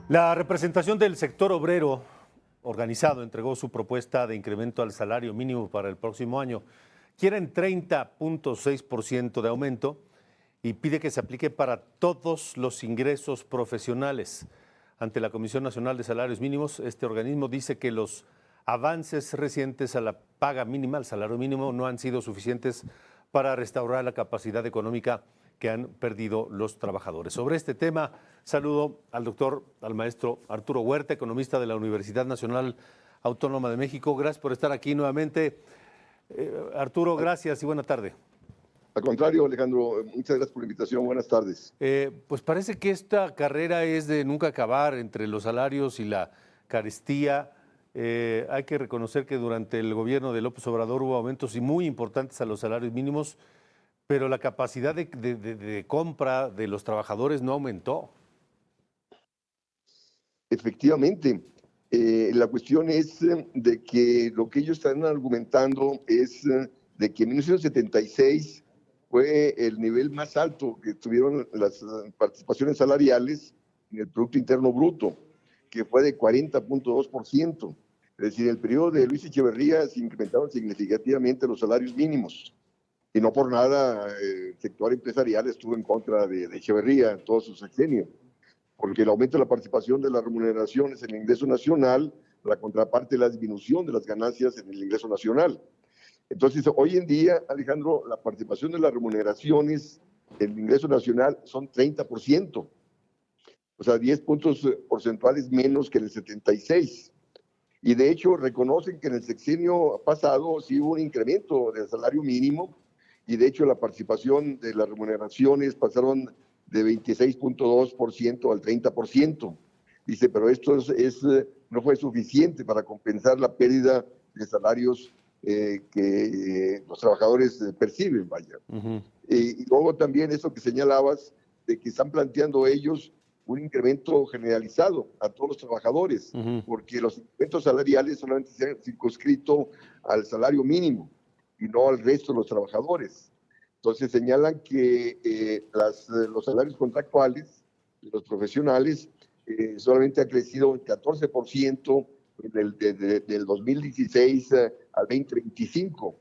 La representación del sector obrero organizado entregó su propuesta de incremento al salario mínimo para el próximo año. Quieren 30.6% de aumento y pide que se aplique para todos los ingresos profesionales. Ante la Comisión Nacional de Salarios Mínimos, este organismo dice que los avances recientes a la paga mínima, al salario mínimo, no han sido suficientes para restaurar la capacidad económica que han perdido los trabajadores. Sobre este tema, saludo al maestro Arturo Huerta, economista de la Universidad Nacional Autónoma de México. Gracias por estar aquí nuevamente. Arturo, gracias y buena tarde. Al contrario, Alejandro, muchas gracias por la invitación. Buenas tardes. Pues parece que esta carrera es de nunca acabar entre los salarios y la carestía. Hay que reconocer que durante el gobierno de López Obrador hubo aumentos y muy importantes a los salarios mínimos, pero la capacidad de compra de los trabajadores no aumentó. Efectivamente, la cuestión es de que lo que ellos están argumentando es de que en 1976 fue el nivel más alto que tuvieron las participaciones salariales en el Producto Interno Bruto, que fue de 40.2%. Es decir, en el periodo de Luis Echeverría se incrementaron significativamente los salarios mínimos. Y no por nada el sector empresarial estuvo en contra de Echeverría en todo su sexenio, porque el aumento de la participación de las remuneraciones en el ingreso nacional, la contraparte de la disminución de las ganancias en el ingreso nacional. Entonces, hoy en día, Alejandro, la participación de las remuneraciones en el ingreso nacional son 30%, o sea, 10 puntos porcentuales menos que en el 76. Y de hecho, reconocen que en el sexenio pasado sí hubo un incremento del salario mínimo, y de hecho la participación de las remuneraciones pasaron de 26.2% al 30%. Dice, pero esto no fue suficiente para compensar la pérdida de salarios que los trabajadores perciben, vaya. Y luego también eso que señalabas, de que están planteando ellos un incremento generalizado a todos los trabajadores, porque los incrementos salariales solamente se han circunscrito al salario mínimo y no al resto de los trabajadores. Entonces señalan que los salarios contractuales de los profesionales solamente ha crecido el 14% del 2016 al 2025,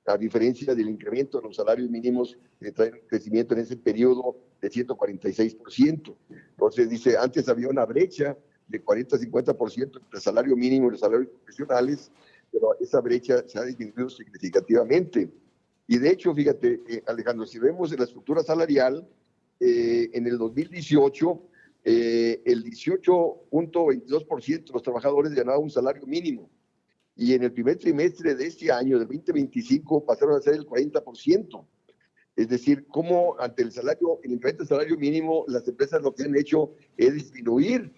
a diferencia del incremento de los salarios mínimos que traen un crecimiento en ese periodo de 146%. Entonces dice, antes había una brecha de 40-50% entre el salario mínimo y los salarios profesionales, pero esa brecha se ha disminuido significativamente. Y de hecho, fíjate, Alejandro, si vemos la estructura salarial, en el 2018, el 18.22% de los trabajadores ganaba un salario mínimo. Y en el primer trimestre de este año, del 2025, pasaron a ser el 40%. Es decir, cómo ante el incremento del salario mínimo, las empresas lo que han hecho es disminuir,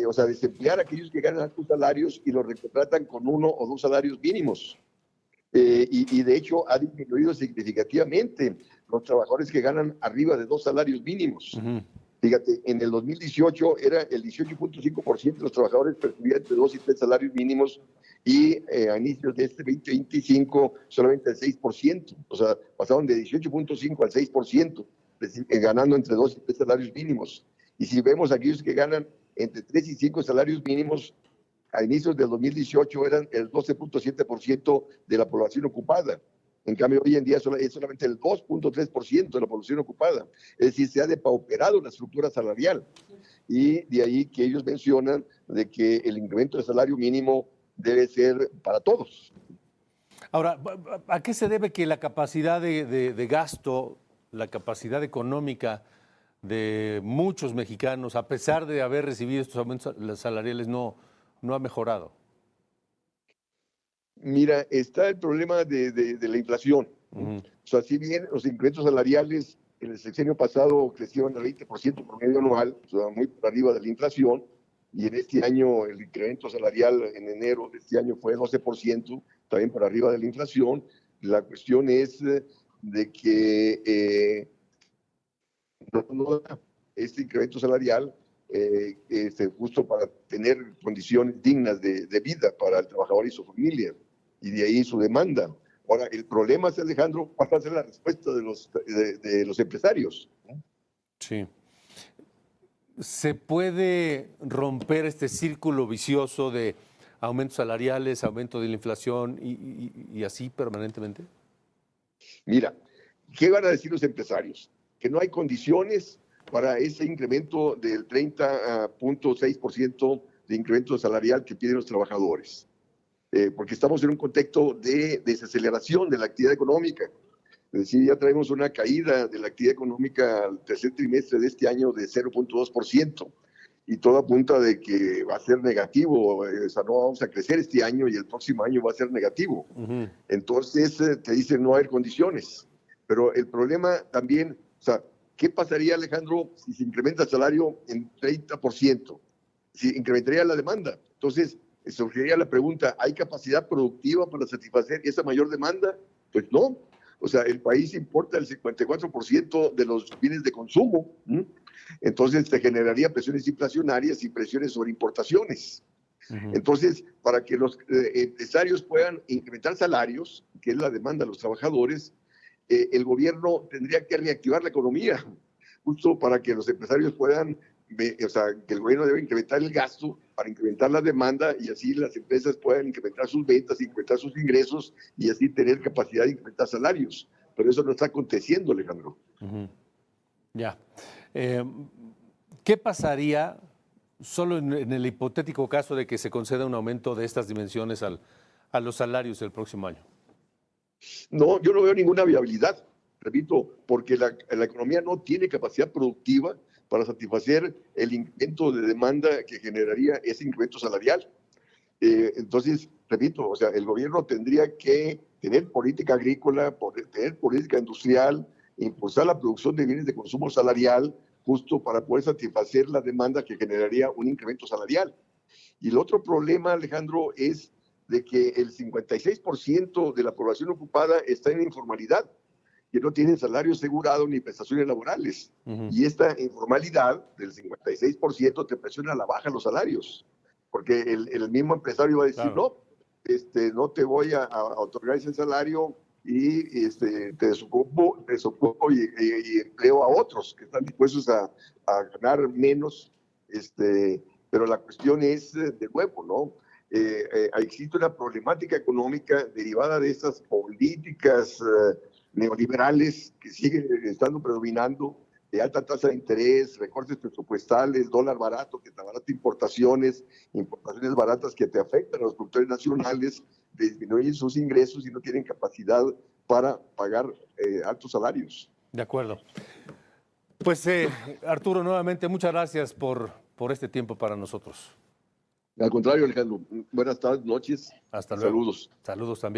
o sea, desemplear a aquellos que ganan altos salarios y los recontratan con 1 o 2 salarios mínimos. Y de hecho ha disminuido significativamente los trabajadores que ganan arriba de 2 salarios mínimos. Fíjate, en el 2018 era el 18.5% de los trabajadores percibían entre 2 y 3 salarios mínimos, y a inicios de este 2025 solamente el 6%, o sea, pasaron de 18.5 al 6%, ganando entre 2 y 3 salarios mínimos. Y si vemos aquellos que ganan entre 3 y 5 salarios mínimos, a inicios del 2018 eran el 12.7% de la población ocupada. En cambio, hoy en día es solamente el 2.3% de la población ocupada. Es decir, se ha depauperado la estructura salarial. Y de ahí que ellos mencionan de que el incremento del salario mínimo debe ser para todos. Ahora, ¿a qué se debe que la capacidad de gasto, la capacidad económica de muchos mexicanos, a pesar de haber recibido estos aumentos salariales, no ha mejorado? Mira, está el problema de la inflación. O sea, si bien los incrementos salariales en el sexenio pasado crecieron al 20% promedio anual, o sea, muy por arriba de la inflación, y en este año el incremento salarial en enero de este año fue 12%, también por arriba de la inflación. La cuestión es de que no da este incremento salarial justo para tener condiciones dignas de vida para el trabajador y su familia, y de ahí su demanda. Ahora, el problema es, Alejandro, cuál va a ser la respuesta de los empresarios. Sí. ¿Se puede romper este círculo vicioso de aumentos salariales, aumento de la inflación y así permanentemente? Mira, ¿qué van a decir los empresarios? Que no hay condiciones para ese incremento del 30.6% de incremento salarial que piden los trabajadores, porque estamos en un contexto de desaceleración de la actividad económica. Es decir, ya traemos una caída de la actividad económica al tercer trimestre de este año de 0.2%, y todo apunta de que va a ser negativo, o sea, no vamos a crecer este año y el próximo año va a ser negativo. Entonces te dicen no hay condiciones, pero el problema también, o sea, ¿qué pasaría, Alejandro, si se incrementa el salario en 30%? Si incrementaría la demanda. Entonces surgiría la pregunta, ¿hay capacidad productiva para satisfacer esa mayor demanda? Pues no. O sea, el país importa el 54% de los bienes de consumo. Entonces se generaría presiones inflacionarias y presiones sobre importaciones. Entonces, para que los empresarios puedan incrementar salarios, que es la demanda de los trabajadores, el gobierno tendría que reactivar la economía, justo para que los empresarios puedan, o sea, que el gobierno debe incrementar el gasto para incrementar la demanda y así las empresas puedan incrementar sus ventas, incrementar sus ingresos y así tener capacidad de incrementar salarios. Pero eso no está aconteciendo, Alejandro. Ya. ¿Qué pasaría solo en el hipotético caso de que se conceda un aumento de estas dimensiones a los salarios del próximo año? No, yo no veo ninguna viabilidad, repito, porque la economía no tiene capacidad productiva para satisfacer el incremento de demanda que generaría ese incremento salarial. Entonces, repito, o sea, el gobierno tendría que tener política agrícola, tener política industrial, impulsar la producción de bienes de consumo salarial, justo para poder satisfacer la demanda que generaría un incremento salarial. Y el otro problema, Alejandro, es de que el 56% de la población ocupada está en informalidad, que no tienen salario asegurado ni prestaciones laborales. Y esta informalidad del 56% te presiona a la baja los salarios, porque el mismo empresario va a decir, claro, no, no te voy a otorgar ese salario y te desocupo y empleo a otros que están dispuestos a ganar menos. Pero la cuestión es, de nuevo, ¿no? Existe una problemática económica derivada de estas políticas neoliberales que siguen estando predominando, de alta tasa de interés, recortes presupuestales, dólar barato que te abarata importaciones baratas que te afectan a los productores nacionales, disminuyen sus ingresos y no tienen capacidad para pagar altos salarios. De acuerdo. Pues Arturo, nuevamente muchas gracias por este tiempo para nosotros. Al contrario, Alejandro, buenas tardes, noches. Hasta luego. Saludos. Saludos también.